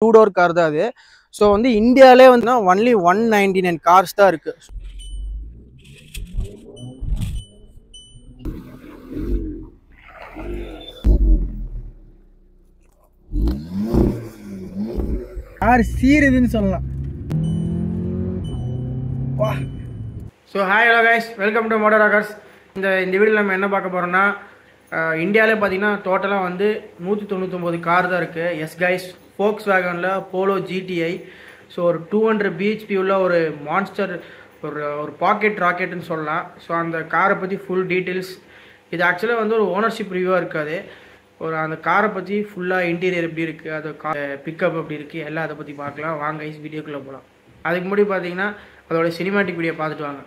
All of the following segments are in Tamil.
2 door கார் தான் அது. ஸோ வந்து இந்தியாவிலே வந்து ஒன்லி 199 கார்ஸ் தான் இருக்கு. கார் சீருதுன்னு சொல்லலாம். வா. So hi hello guys, welcome to motor Rockers. இந்த வீடியோவில் நம்ம என்ன பார்க்க போகிறோம்னா, இந்தியாவிலே பார்த்தீங்கன்னா டோட்டலாக வந்து 199 கார் தான் இருக்குது. எஸ் கைஸ், ஃபோக்ஸ்வேகனில் போலோ ஜிடிஐ. ஸோ ஒரு 200 பிஹெச்பி உள்ள ஒரு மான்ஸ்டர், ஒரு பாக்கெட் ராக்கெட்டுன்னு சொல்லலாம். ஸோ அந்த காரை பற்றி ஃபுல் டீட்டெயில்ஸ், இது ஆக்சுவலாக வந்து ஒரு ஓனர்ஷிப் ரிவ்யூவாக இருக்காது. அந்த காரை பற்றி ஃபுல்லாக இன்டீரியர் எப்படி இருக்குது, அது பிக்கப் எப்படி இருக்குது, எல்லாம் அதை பற்றி பார்க்கலாம். வாங்க கைஸ், வீடியோக்குள்ளே போகலாம். அதுக்கு முன்னாடி பார்த்தீங்கன்னா அதோட சினிமேட்டிக் வீடியோ பார்த்துட்டு வாங்க.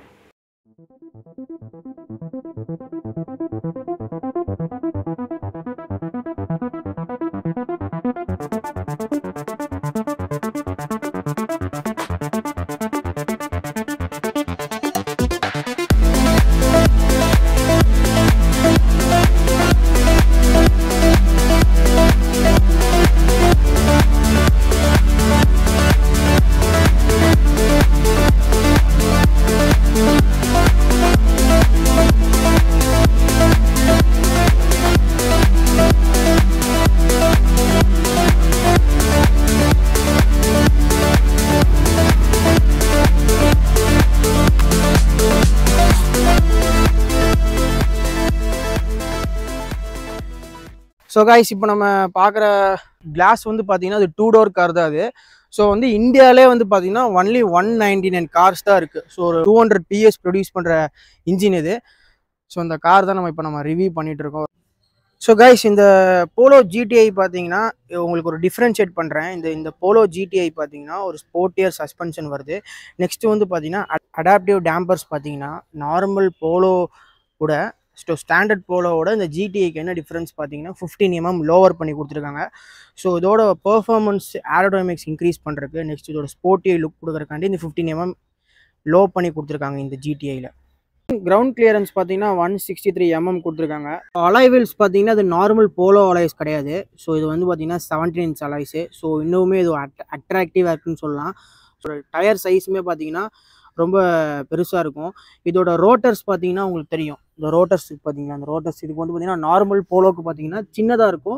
ஸோ கைஸ், இப்போ நம்ம பார்க்குற கிளாஸ் வந்து பார்த்தீங்கன்னா அது 2 door கார் தான் அது. ஸோ வந்து இந்தியாவிலே வந்து பார்த்தீங்கன்னா ஒன்லி 199 கார்ஸ் தான் இருக்குது. ஸோ ஒரு 200 PS ப்ரொடியூஸ் பண்ணுற இன்ஜின் இது. ஸோ இந்த கார் தான் நம்ம ரிவ்யூ பண்ணிகிட்டு இருக்கோம். ஸோ கைஸ், இந்த போலோ ஜிடிஐ பார்த்தீங்கன்னா உங்களுக்கு ஒரு டிஃப்ரென்ஷியேட் பண்ணுறேன். இந்த போலோ ஜிடிஐ பார்த்தீங்கன்னா ஒரு ஸ்போர்ட்டியர் சஸ்பென்ஷன் வருது. நெக்ஸ்ட்டு வந்து பார்த்தீங்கன்னா அடாப்டிவ் டேம்பர்ஸ் பார்த்தீங்கன்னா நார்மல் போலோ கூட ஸ்டாண்டர்ட் போலோவோட இந்த ஜிடிஐக்கு என்ன டிஃப்ரென்ஸ் பார்த்தீங்கன்னா 15 mm லோவர் பண்ணி கொடுத்துருக்காங்க. ஸோ இதோட பெர்ஃபார்மன்ஸ் ஏரோடைனமிக்ஸ் இன்க்ரீஸ் பண்ணுறதுக்கு, நெக்ஸ்ட் இதோட ஸ்போர்ட்டியை லுக் கொடுக்குறக்காண்டி இந்த 15 mm லோ பண்ணி கொடுத்துருக்காங்க இந்த ஜிடிஐயில். கிரவுண்ட் கிளியரன்ஸ் பார்த்தீங்கன்னா 163 mm கொடுத்துருக்காங்க. அலாய் வீல்ஸ் பார்த்தீங்கன்னா அது நார்மல் போலோ அலாய்ஸ் கிடையாது. ஸோ இது வந்து பார்த்தீங்கன்னா 17 inch அலாய்ஸு. ஸோ இன்னுமே இது அட்ராக்டிவாக இருக்குன்னு சொல்லலாம். ஸோ டயர் சைஸுமே பார்த்தீங்கன்னா ரொம்ப பெருசாக இருக்கும். இதோட ரோட்டர்ஸ் பார்த்தீங்கன்னா உங்களுக்கு தெரியும், இந்த ரோட்டர்ஸ் பார்த்தீங்கன்னா அந்த ரோட்டர்ஸ் இதுக்கு வந்து பார்த்தீங்கன்னா நார்மல் போலோக்கு பார்த்தீங்கன்னா சின்னதாக இருக்கும்.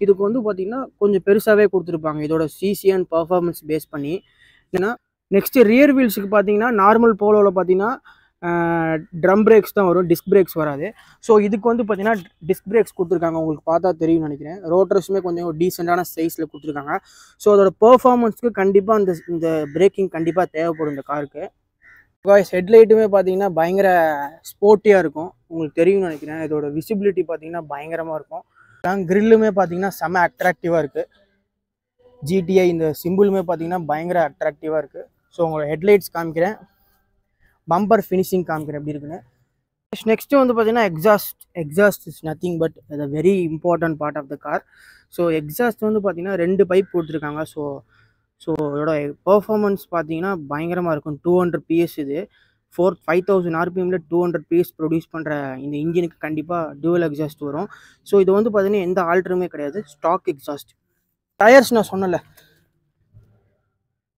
இதுக்கு வந்து பார்த்தீங்கன்னா கொஞ்சம் பெருசாகவே கொடுத்துருப்பாங்க இதோட சிசி அண்ட் பர்ஃபார்மன்ஸ் பேஸ் பண்ணி. ஏன்னா நெக்ஸ்ட்டு ரியர் வீல்ஸுக்கு பார்த்தீங்கன்னா நார்மல் போலோவில் பார்த்தீங்கன்னா ட்ரம் பிரேக்ஸ் தான் வரும், டிஸ்க் பிரேக்ஸ் வராது. ஸோ இதுக்கு வந்து பார்த்தீங்கன்னா டிஸ்க் பிரேக்ஸ் கொடுத்துருக்காங்க, உங்களுக்கு பார்த்தா தெரியும்னு நினைக்கிறேன். ரோட்டர்ஸுமே கொஞ்சம் ஒரு டீசெண்டான சைஸில் கொடுத்துருக்காங்க. ஸோ அதோட பெர்ஃபார்மன்ஸ்க்கு கண்டிப்பாக இந்த பிரேக்கிங் கண்டிப்பாக தேவைப்படும் இந்த காருக்கு. காய்ஸ், ஹெட்லைட்டுமே பார்த்தீங்கன்னா பயங்கர ஸ்போர்ட்டியாக இருக்கும், உங்களுக்கு தெரியும்னு நினைக்கிறேன். இதோட விசிபிலிட்டி பார்த்தீங்கன்னா பயங்கரமாக இருக்கும். கிரில்லுமே பார்த்தீங்கன்னா செம்ம அட்ராக்டிவாக இருக்குது. ஜிடிஐ இந்த சிம்பிளுமே பார்த்தீங்கன்னா பயங்கர அட்ராக்டிவாக இருக்குது. ஸோ உங்களோட ஹெட்லைட்ஸ் காமிக்கிறேன், பம்பர் ஃபினிஷிங் காமிக்கிறேன் எப்படி இருக்குன்னு. நெக்ஸ்ட்டு வந்து பார்த்தீங்கன்னா எக்ஸாஸ்ட் இஸ் நத்திங் பட் அது very important part of the car. So exhaust வந்து பார்த்தீங்கன்னா 2 பைப் கொடுத்துருக்காங்க. ஸோ இதோட பெர்ஃபார்மன்ஸ் பார்த்தீங்கன்னா பயங்கரமாக இருக்கும். 200 PS இது 5000 RPMல 200 PS ப்ரொடியூஸ் பண்ணுற இந்த இன்ஜினுக்கு கண்டிப்பாக டூவல் எக்ஸாஸ்ட் வரும். ஸோ இது வந்து பார்த்தீங்கன்னா எந்த ஆல்டருமே கிடையாது, ஸ்டாக் எக்ஸாஸ்ட். டயர்ஸ் நான் சொன்னல,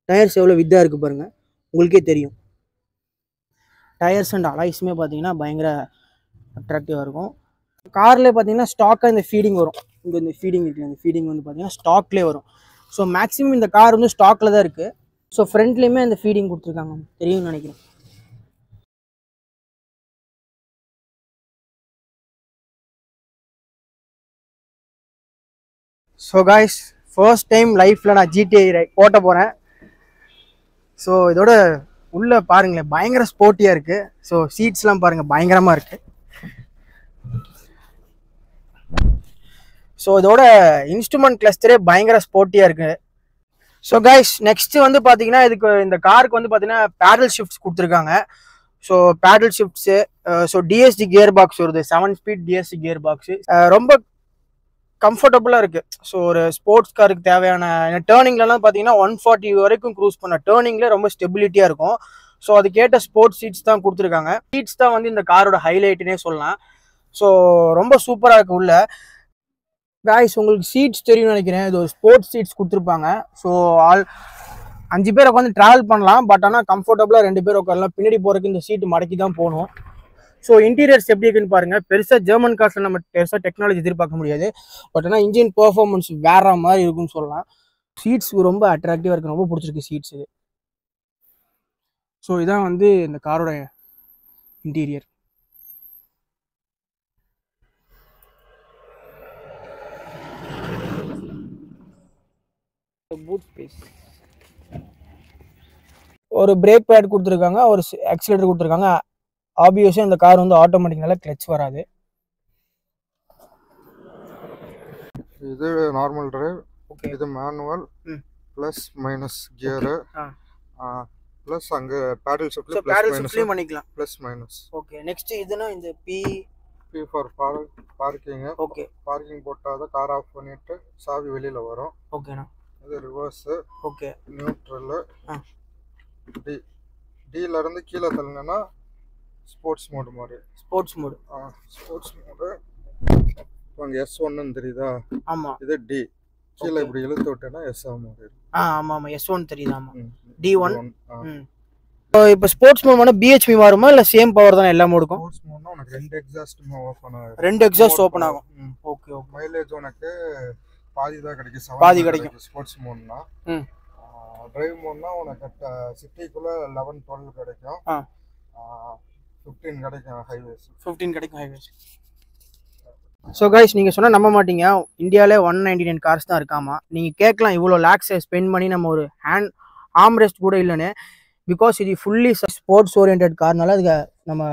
டயர்ஸ் எவ்வளோ வித்தாக இருக்குது பாருங்கள், உங்களுக்கே தெரியும். டயர்ஸ் அண்ட் அலாய்ஸுமே பார்த்தீங்கன்னா பயங்கர அட்ராக்டிவாக இருக்கும். கார்லேயே பார்த்தீங்கன்னா ஸ்டாக்காக இந்த ஃபீடிங் வரும். இந்த ஃபீடிங் இருக்குல்ல, இந்த ஃபீடிங் வந்து பார்த்தீங்கன்னா ஸ்டாக்லேயே வரும். ஸோ மேக்ஸிமம் இந்த கார் வந்து ஸ்டாக்கில் தான் இருக்குது. ஸோ ஃப்ரண்ட்லேயுமே அந்த ஃபீடிங் கொடுத்துருக்காங்க, தெரியும்னு நினைக்கிறேன். ஸோ காய்ஸ், ஃபர்ஸ்ட் டைம் லைஃப்பில் நான் ஜிடிஐ ஓட்ட போகிறேன். ஸோ இதோட உள்ளே பாருங்களேன், பயங்கர ஸ்போர்ட்டியாக இருக்குது. ஸோ சீட்ஸ்லாம் பாருங்கள் பயங்கரமாக இருக்குது. ஸோ இதோட இன்ஸ்ட்ருமெண்ட் கிளஸ்டரே பயங்கர ஸ்போர்ட்டியாக இருக்குது. ஸோ கைஸ், நெக்ஸ்ட்டு வந்து பார்த்தீங்கன்னா இந்த காருக்கு வந்து பார்த்தீங்கன்னா பேடல் ஷிஃப்ட்ஸ் கொடுத்துருக்காங்க. So paddle shifts, so DST gearbox வருது, 7 speed டிஎஸ்டி கியர் பாக்ஸு. ரொம்ப கம்ஃபர்டபுளாக இருக்குது. ஸோ ஒரு ஸ்போர்ட்ஸ் காருக்கு தேவையான டேர்னிங்லலாம் பார்த்தீங்கன்னா 140 வரைக்கும் க்ரூஸ் பண்ண டேர்னிங்கில் ரொம்ப ஸ்டெபிலிட்டியாக இருக்கும். ஸோ அதுக்கேற்ற ஸ்போர்ட்ஸ் சீட்ஸ் தான் கொடுத்துருக்காங்க. சீட்ஸ் தான் வந்து இந்த காரோட ஹைலைட்டுனே சொல்லலாம். ஸோ ரொம்ப சூப்பராக இருக்குது உள்ள. காய்ஸ் உங்களுக்கு சீட்ஸ் தெரியும்னு நினைக்கிறேன். இது ஒரு ஸ்போர்ட்ஸ் சீட்ஸ் கொடுத்துருப்பாங்க. ஸோ 5 பேர் உட்காந்து ட்ராவல் பண்ணலாம். பட் ஆனால் கம்ஃபர்டபுளாக 2 பேர் உட்காரலாம். பின்னாடி போகிறதுக்கு இந்த சீட்டு மடக்கி தான் போகணும். ஸோ இன்டீரியர்ஸ் எப்படி இருக்குன்னு பாருங்கள். பெருசாக ஜெர்மன் கார்ஸில் நம்ம பெருசாக டெக்னாலஜி எதிர்பார்க்க முடியாது. பட் ஆனால் இன்ஜின் பெர்ஃபார்மன்ஸ் வேற மாதிரி இருக்குன்னு சொல்லலாம். சீட்ஸ் ரொம்ப அட்ராக்டிவாக இருக்குது. ரொம்ப பிடிச்சிருக்கு சீட்ஸ் இது. ஸோ இதான் வந்து இந்த காரோட இன்டீரியர். பூட் ஸ்பேஸ், ஒரு பிரேக் பேட் கொடுத்துருக்காங்க, ஒரு ஆக்சிலேட்டர் கொடுத்துருக்காங்க. ஆப்வியஸாக இந்த கார் வந்து ஆட்டோமேட்டிக்னால கிளட்ச் வராது. இது நார்மல் டிரைவ். ஓகே, இது manual plus minus gear plus அங்கே பேடல் ஷிஃப்ட்லையும் பண்ணிக்கலாம் ப்ளஸ் மைனஸ். ஓகே, நெக்ஸ்ட் இதுனா இந்த P for parking. Okay, parking போட்டால் தான் கார் ஆஃப் பண்ணிட்டு சாவி வெளியில் வரும். ஓகேண்ணா. இது ரிவர்ஸ். Okay, neutral. டில இருந்து கீழே தள்ளினா ஸ்போர்ட்ஸ் மோடு மாதிரி. ஸ்போர்ட்ஸ் மோடு அங்கே S1 தெரியுதா? ஆமாம். இது டி. கீழே இப்படி இழுத்து விட்டேன்னா S மாதிரி. ஆமாம் ஆமாம், S1 தெரியுது. ஆமாம், D1. இப்போ ஸ்போர்ட்ஸ் மோட் வந்து BHP மாறுமா இல்லை சேம் பவர் தானே எல்லா மோடுக்கும்? ஸ்போர்ட்ஸ் மோட்னா உனக்கு 2 எக்ஸாஸ்ட் ஓப்பன் ஆகும். 2 எக்ஸாஸ்ட் ஓப்பன் ஆகும். Okay okay. மைலேஜ் உனக்கு பாதி தான் கிடைக்கும். பாதி கிடைக்கும் ஸ்போர்ட்ஸ் மோட்னா. டிரைவ் மோட்னா உனக்கு சிட்டிக்குள்ள 11-12 கிடைக்கும். 15 கிடைக்கும் ஹைவேஸ். 15 கிடைக்கும் ஹைவேஸ். ஸோ கைஸ், நீங்கள் சொன்னால் நம்ப மாட்டீங்க, இந்தியாவிலே 199 கார்ஸ் தான் இருக்காமா. நீங்கள் கேட்கலாம் இவ்வளோ லேக்ஸை ஸ்பெண்ட் பண்ணி நம்ம ஒரு ஆர்ம்ரெஸ்ட் கூட இல்லைன்னு. பிகாஸ் இது ஃபுல்லி ஸ்போர்ட்ஸ் ஓரியன்ட் கார்னால அதுக்கு நம்ம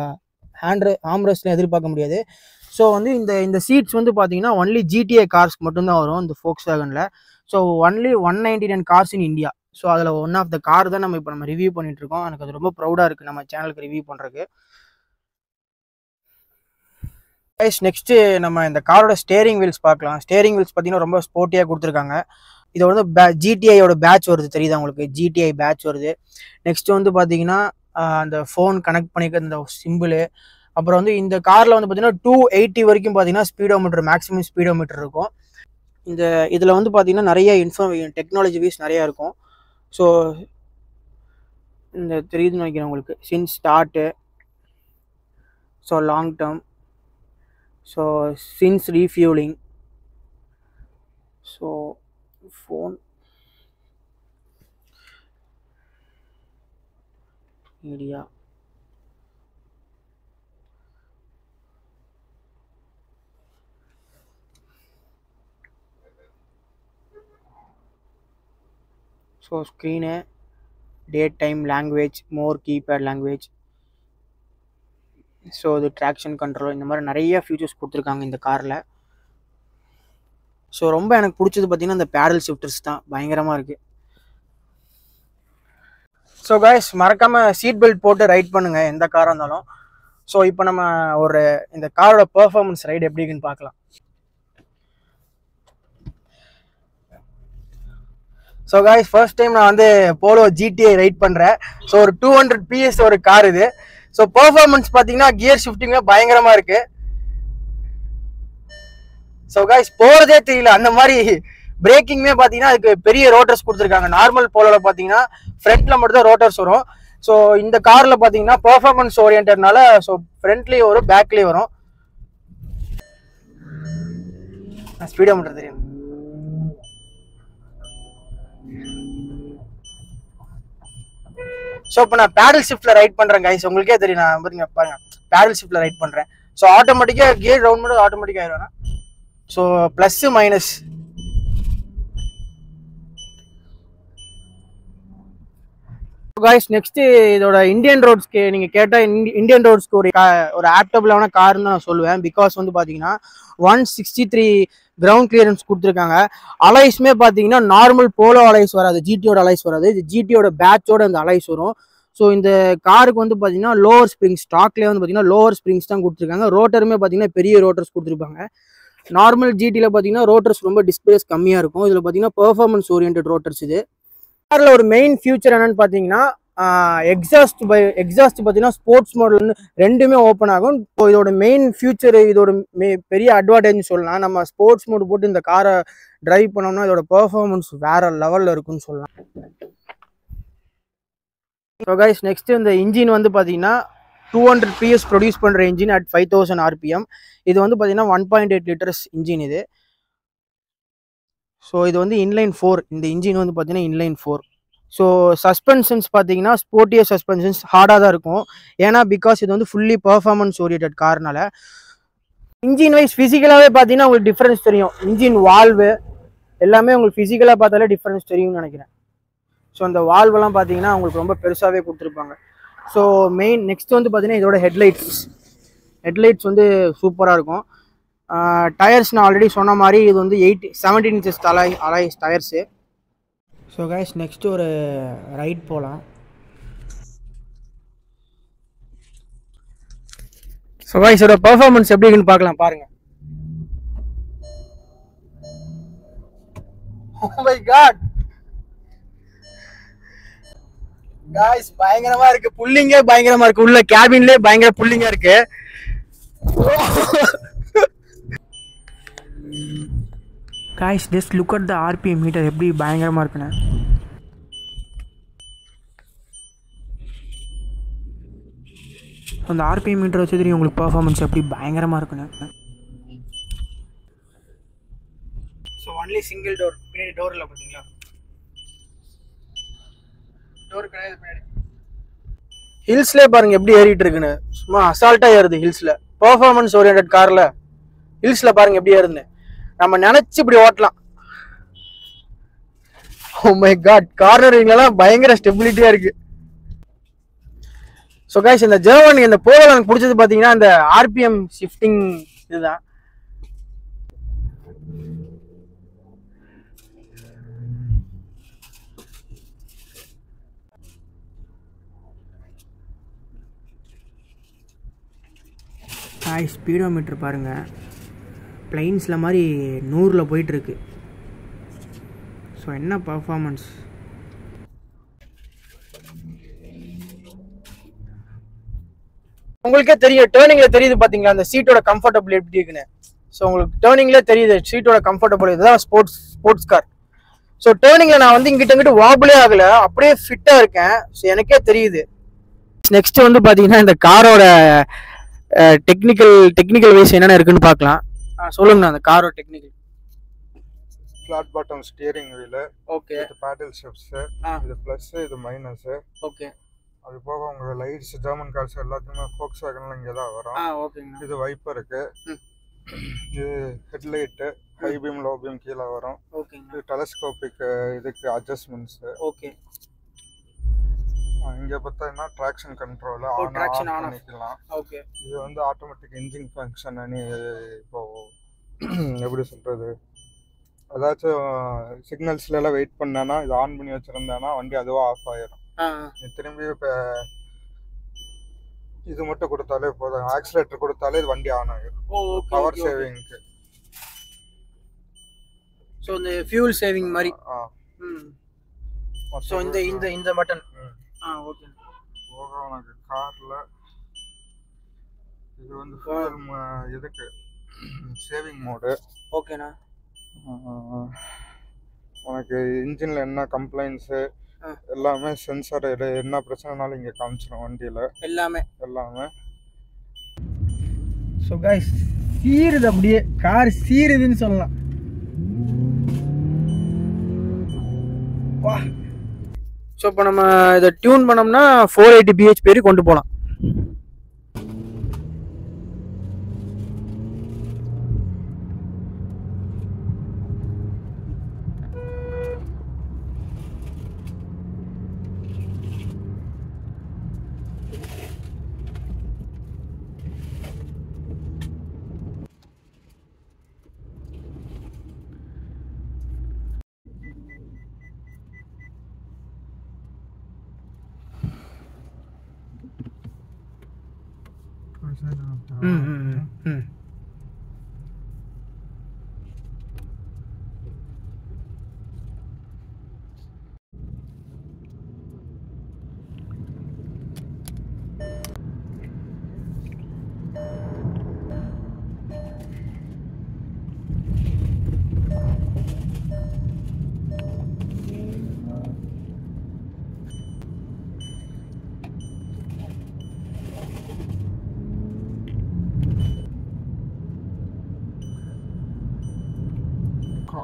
ஆர்ம்ரெஸ்ட்லாம் எதிர்பார்க்க முடியாது. ஸோ வந்து இந்த சீட்ஸ் வந்து பார்த்தீங்கன்னா ஒன்லி GTA கார்ஸ்க்கு மட்டும்தான் வரும் இந்த Volkswagenல. So only 199 cars in India. So அதில் ஒன் ஆஃப் த கார் தான் நம்ம ரிவ்யூ பண்ணிட்டு இருக்கோம். எனக்கு அது ரொம்ப ப்ரௌடாக இருக்குது நம்ம சேனலுக்கு ரிவ்யூ பண்ணுறதுக்கு. நெக்ஸ்ட்டு நம்ம இந்த காரோட ஸ்டேரிங் வீல்ஸ் பார்க்கலாம். ஸ்டேரிங் வீல்ஸ் பார்த்தீங்கன்னா ரொம்ப ஸ்போர்ட்டியாக கொடுத்துருக்காங்க. இது வந்து GTIயோட பேட்ச் வருது, தெரியுதா உங்களுக்கு? GTI பேட்ச் வருது. நெக்ஸ்ட் வந்து பார்த்தீங்கன்னா அந்த ஃபோன் கனெக்ட் பண்ணிக்க இந்த சிம்பிள். அப்புறம் வந்து இந்த காரில் வந்து பார்த்தீங்கன்னா 280 வரைக்கும் பார்த்தீங்கன்னா ஸ்பீடோமீட்டர், மேக்ஸிமம் ஸ்பீடோமீட்டர் இருக்கும். இதில் வந்து பார்த்தீங்கன்னா நிறைய டெக்னாலஜி வைஸ் நிறையா இருக்கும். ஸோ இந்த தெரியுதுன்னு நினைக்கிறேன் உங்களுக்கு. Since start, so long term, so since refuelling, so phone media, so screen, date time, language, more keypad language, so இது ட்ராக்ஷன் கண்ட்ரோல், இந்த மாதிரி நிறைய ஃபியூச்சர்ஸ் கொடுத்துருக்காங்க இந்த காரில். ஸோ ரொம்ப எனக்கு பிடிச்சது பார்த்தீங்கன்னா இந்த பேடல் ஷிஃப்டர்ஸ் தான், பயங்கரமாக இருக்குது. ஸோ கைஸ், மறக்காமல் சீட் பெல்ட் போட்டு ரைட் பண்ணுங்கள் எந்த காராக இருந்தாலும். ஸோ இப்போ நம்ம இந்த காரோட பெர்ஃபார்மன்ஸ் ரைடு எப்படி இருக்குன்னு பார்க்கலாம். ஸோ கைஸ், ஃபர்ஸ்ட் டைம் நான் வந்து போலோ GTI ரைட் பண்ணுறேன். ஸோ ஒரு 200 PS ஒரு கார் இது. ஸோ பெர்ஃபார்மன்ஸ் பார்த்தீங்கன்னா கியர் ஷிஃப்டிங்லாம் பயங்கரமாக இருக்குது. ஸோ கைஸ், போகிறதே தெரியல அந்த மாதிரி. பிரேக்கிங்மே பார்த்தீங்கன்னா அதுக்கு பெரிய ரோட்டர்ஸ் கொடுத்துருக்காங்க. நார்மல் போலோவில் பார்த்தீங்கன்னா ஃப்ரண்ட்டில் மட்டும் தான் ரோட்டர்ஸ் வரும். ஸோ இந்த காரில் பார்த்தீங்கன்னா பெர்ஃபார்மன்ஸ் ஓரியன்டனால ஸோ ஃப்ரண்ட்லேயும் வரும், பேக்லேயும் வரும். ஸ்பீடாக மட்டும் தெரியும். ஸோ இப்போ நான் பேடல் ஷிஃப்ட்ல ரைட் பண்ணுறேன் கைஸ். உங்களுக்கே தெரியும், நான் பாருங்க பேடல் ஷிஃப்ட்ல ரைட் பண்ணுறேன். ஸோ ஆட்டோமேட்டிக்காக கியர் ரவுண்ட் மட்டும் ஆட்டோமேட்டிக்காக ஆயிடுவேன். So plus minus. Guys, next இதோட இந்தியன் ரோட்ஸ்க்கு நீங்கள் கேட்டால் இந்தியன் ரோட்ஸ்க்கு ஒரு ஆப்டபிளான கார்னு தான் நான் சொல்லுவேன். பிகாஸ் வந்து பார்த்தீங்கன்னா 163 கிரவுண்ட் கிளியரன்ஸ் கொடுத்துருக்காங்க. அலைஸ்மே பார்த்தீங்கன்னா நார்மல் போலோ அலைஸ் வராது, GTயோட அலைஸ் வராது. இது GTயோட பேட்சோட அந்த அலைஸ் வரும். ஸோ இந்த காருக்கு வந்து பார்த்தீங்கன்னா லோவர் ஸ்ப்ரிங்ஸ், ஸ்டாக்லேயே வந்து பார்த்தீங்கன்னா லோவர் ஸ்ப்ரிங்ஸ் தான் கொடுத்துருக்காங்க. ரோட்டருமே பார்த்தீங்கன்னா பெரிய ரோட்டர்ஸ் கொடுத்துருப்பாங்க. நார்மல் GTயில் பார்த்தீங்கன்னா ரோட்டர்ஸ் ரொம்ப டிஸ்பிளேஸ் கம்மியாக இருக்கும். இதில் பார்த்தீங்கன்னா பெர்ஃபார்மன்ஸ் ஓரியன்ட் ரோட்டர்ஸ். இது காரில் ஒரு மெயின் ஃபியூச்சர் என்னன்னு பார்த்தீங்கன்னா எக்ஸாஸ்ட் பார்த்தீங்கன்னா ஸ்போர்ட்ஸ் மோட்ல ரெண்டுமே ஓப்பன் ஆகும். இப்போ இதோட மெயின் ஃபியூச்சர், இதோட பெரிய அட்வான்டேஜ் சொல்லலாம். நம்ம ஸ்போர்ட்ஸ் மோட் போட்டு இந்த காரை டிரைவ் பண்ணோம்னா இதோட பெர்ஃபார்மன்ஸ் வேற லெவலில் இருக்குன்னு சொல்லலாம். ஸோ கைஸ், நெக்ஸ்ட் இந்த இன்ஜின் வந்து பார்த்தீங்கன்னா 200 PS ப்ரொடியூஸ் பண்ணுற இன்ஜின் அட் 5000 RPM. இது வந்து பார்த்தீங்கன்னா 1.8 லிட்டர்ஸ் இன்ஜின் இது. ஸோ இது வந்து இன்லைன் 4. இந்த இன்ஜின் வந்து பார்த்தீங்கன்னா இன்லைன் 4. ஸோ சஸ்பென்ஷன்ஸ் பார்த்தீங்கன்னா ஸ்போர்ட்டியர் சஸ்பென்ஷன்ஸ் ஹார்டாக தான் இருக்கும். ஏன்னா பிகாஸ் இது வந்து ஃபுல்லி பர்ஃபார்மன்ஸ் ஓரியன்டட் கார்னால. இன்ஜின் வைஸ் ஃபிசிக்கலாகவே பார்த்தீங்கன்னா உங்களுக்கு டிஃப்ரென்ஸ் தெரியும். இன்ஜின் வால்வு எல்லாமே உங்களுக்கு ஃபிசிக்கலாக பார்த்தாலே டிஃப்ரென்ஸ் தெரியும்னு நினைக்கிறேன். ஸோ அந்த வால்வெல்லாம் பார்த்தீங்கன்னா உங்களுக்கு ரொம்ப பெருசாகவே கொடுத்துருப்பாங்க. ஸோ நெக்ஸ்ட் வந்து பார்த்தீங்கன்னா இதோட ஹெட்லைட்ஸ் வந்து சூப்பராக இருக்கும். டயர்ஸ் நான் ஆல்ரெடி சொன்ன மாதிரி இது வந்து 17 inches alloy tyres. So guys, next ஒரு ரைட் போகலாம். ஸோ கைஸ், இதோட பெர்ஃபார்மன்ஸ் எப்படி இருக்குன்னு பார்க்கலாம், பாருங்க. Oh my god guys, பயங்கரமா இருக்கு. புல்லிங்கே பயங்கரமா இருக்கு. உள்ள கேபின்லயே பயங்கர புல்லிங்கா இருக்கு. guys, just look at the RPM meter, எப்படி பயங்கரமா இருக்குன்னு. அந்த RPM மீட்டர் வச்சு தெரியும் உங்களுக்கு பெர்ஃபார்மன்ஸ் எப்படி பயங்கரமா இருக்குன்னு. ஸோ ஒன்லி சிங்கிள் டோர், பின்னாடி டோர் இல்லை பார்த்தீங்களா? டோர் கிடையாது பின்னாடி. ஹில்ஸ்லேயே பாருங்க எப்படி ஏறிட்டு இருக்குன்னு. சும்மா அசால்ட்டாக ஏறுது ஹில்ஸில். பெர்ஃபார்மன்ஸ் ஓரியன்டட் காரில் ஹில்ஸில் பாருங்க எப்படி ஏறுதுன்னு. நம்ம நினச்சி இப்படி ஓட்டலாம். ஓ மை காட், கார்னரிங்லாம் பயங்கர ஸ்டெபிலிட்டியாக இருக்கு. ஸோ கைஸ், இந்த ஜெர்மன் இந்த போல எனக்கு பிடிச்சது பார்த்தீங்கன்னா இந்த RPM ஷிஃப்டிங் இதுதான். ஸ்பீடோமீட்டர் பாருங்கள், பிளைன்ஸில் மாதிரி 100 போயிட்டுருக்கு. ஸோ என்ன பர்ஃபார்மன்ஸ். உங்களுக்கே தெரியும், டேர்னிங்கில் தெரியுது பார்த்தீங்களா அந்த சீட்டோட கம்ஃபர்டபுள் எப்படி இருக்குன்னு. ஸோ உங்களுக்கு டேர்னிங்லேயே தெரியுது சீட்டோட கம்ஃபர்டபுள். இதுதான் ஸ்போர்ட்ஸ் கார். ஸோ டேர்னிங்கில் நான் வந்து இங்கிட்ட வாபிளே ஆகலை, அப்படியே ஃபிட்டாக இருக்கேன். ஸோ எனக்கே தெரியுது. நெக்ஸ்ட் வந்து பார்த்தீங்கன்னா இந்த காரோட டெக்னிக்கல் வைஸ் என்னென்ன இருக்குன்னு பார்க்கலாம். சொல்லுங்கண்ணா, அந்த காரோட technical. Flat bottom steering wheel. Okay. இது பேடல் ஷிஃப்ட்ஸு. இது ப்ளஸ், இது மைனஸு. ஓகே. அது போக உங்களோட லைட்ஸ், ஜெர்மன் கார்ஸ் எல்லாத்துக்குமே ஃபோக்ஸ் வேகன்ல இங்கே தான் வரும். ஓகேங்க. இது வைப்பருக்கு. இது headlight, high beam low beam கீழே வரும். ஓகேங்க. இது டெலஸ்கோபிக் இதுக்கு அட்ஜஸ்ட்மெண்ட்ஸு. ஓகே. இங்கே பார்த்தீங்கன்னா ட்ராக்ஷன் கண்ட்ரோல் ஆன் பண்ணிக்கலாம். ஓகே. இது வந்து ஆட்டோமேட்டிக் இன்ஜின் ஃபங்க்ஷன். இப்போ எப்படி சொல்கிறது, ஏதாச்சும் சிக்னல்ஸ்ல எல்லாம் வெயிட் பண்ணேன்னா இது ஆன் பண்ணி வச்சுருந்தேன்னா வண்டி அதுவாக ஆஃப் ஆயிரும். திரும்பி இப்போ இது மட்டும் கொடுத்தாலே போதும், ஆக்சிலேட்டர் கொடுத்தாலே இது வண்டி ஆன் ஆகிடும். பவர் சேவிங்க்கு. ஸோ இந்த ஃபியூல் சேவிங் மாதிரி. ஸோ இந்த பட்டன். ஓகே. போக உனக்கு காரில் இது வந்து ஃபியூல் இதுக்கு சேவிங் மோடு. ஓகேண்ணா. உனக்கு இன்ஜினில் என்ன கம்ப்ளைண்ட்ஸு எல்லாமே சென்சார் என்ன பிரச்சனைனாலும் இங்கே காமிச்சிடும் வண்டியில் எல்லாமே. ஸோ கைஸ், சீருது, அப்படியே கார் சீருதுன்னு சொல்லலாம். வா. ஸோ இப்போ நம்ம இதை டியூன் பண்ணோம்னா 480 bhp வரைக்கும் கொண்டு போகலாம்.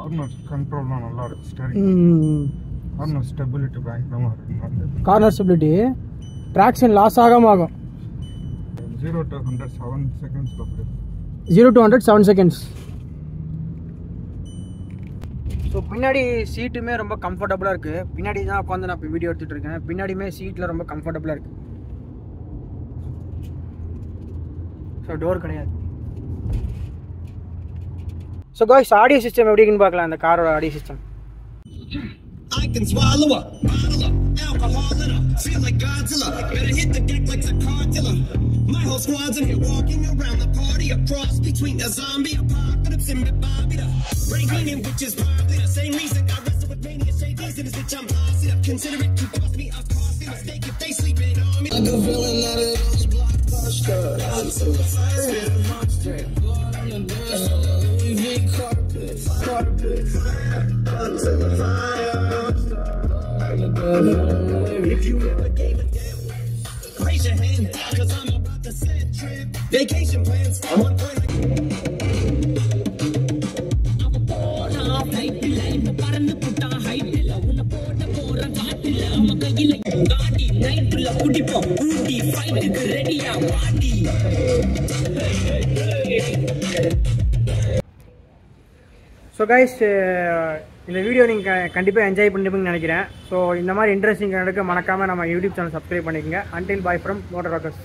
கார்னர் கண்ட்ரோல்லாம் நல்லா இருக்கு. ஸ்டீரிங் கார்னர் ஸ்டெபிலிட்டி பயங்கரமா இருக்கு. கார்னர் ஸ்டெபிலிட்டி ட்ராக்ஷன் லாஸ் ஆகும். 0 to 100 7 seconds இருக்கு. 0 to 100 7 seconds. ஸோ பின்னாடி சீட்டுமே ரொம்ப கம்ஃபர்டபுளாக இருக்குது. பின்னாடி தான் உட்காந்து நான் இப்போ வீடியோ எடுத்துகிட்டு இருக்கேன். பின்னாடியுமே சீட்டில் ரொம்ப கம்ஃபர்டபுளாக இருக்குது. ஸோ டோர் கிடையாது. ஸோ காய்ஸ் ஆடியோ சிஸ்டம் எப்படி இருக்குன்னு பார்க்கலாம். இந்த காரோட audio system. I can swallow a bottle of alcohol in her. Feel like Godzilla. Better hit the deck like a cartilla. My whole squad's in here walking around the party. A cross between a zombie apocalypse and Bobby the Brain Green, which is probably the same reason I wrestle with mania. Say this and this bitch, I'm lost it up. Consider it to cost me a costly mistake if they sleeping on me. I can feel that it was blockbuster. I'm so excited, monster. Blood on the dance. Carpet. Until the fire. If you ever gave a damn, raise your hand, cause I'm about to set trip. Vacation plans, I'm on point. So guys இந்த வீடியோ நீங்கள் கண்டிப்பாக என்ஜாய் பண்ணிருப்பீங்கன்னு நினைக்கிறேன். ஸோ இந்த மாதிரி இன்ட்ரெஸ்டிங் நடக்க மறக்காமல் நம்ம யூடியூப் சேனல் சப்ஸ்கிரைப் பண்ணிக்கோங்க. Until bye from motor Rockers.